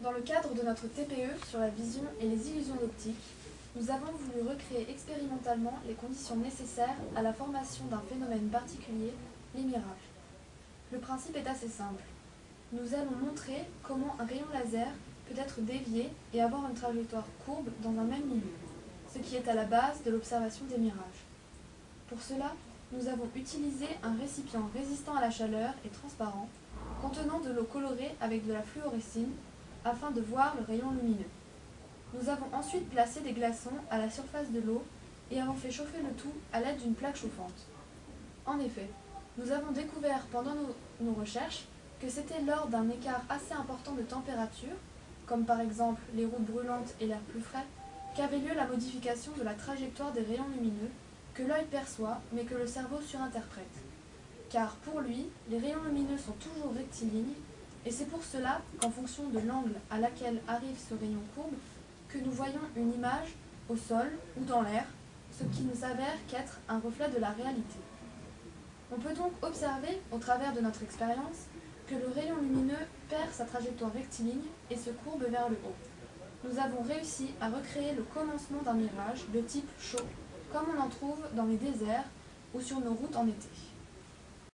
Dans le cadre de notre TPE sur la vision et les illusions d'optique, nous avons voulu recréer expérimentalement les conditions nécessaires à la formation d'un phénomène particulier, les mirages. Le principe est assez simple. Nous allons montrer comment un rayon laser peut être dévié et avoir une trajectoire courbe dans un même milieu, ce qui est à la base de l'observation des mirages. Pour cela, nous avons utilisé un récipient résistant à la chaleur et transparent, contenant de l'eau colorée avec de la fluorescine, afin de voir le rayon lumineux. Nous avons ensuite placé des glaçons à la surface de l'eau et avons fait chauffer le tout à l'aide d'une plaque chauffante. En effet, nous avons découvert pendant nos recherches que c'était lors d'un écart assez important de température, comme par exemple les routes brûlantes et l'air plus frais, qu'avait lieu la modification de la trajectoire des rayons lumineux que l'œil perçoit mais que le cerveau surinterprète. Car pour lui, les rayons lumineux sont toujours rectilignes et c'est pour cela qu'en fonction de l'angle à laquelle arrive ce rayon courbe, que nous voyons une image au sol ou dans l'air, ce qui nous avère qu'être un reflet de la réalité. On peut donc observer, au travers de notre expérience, que le rayon lumineux perd sa trajectoire rectiligne et se courbe vers le haut. Nous avons réussi à recréer le commencement d'un mirage de type chaud, comme on en trouve dans les déserts ou sur nos routes en été.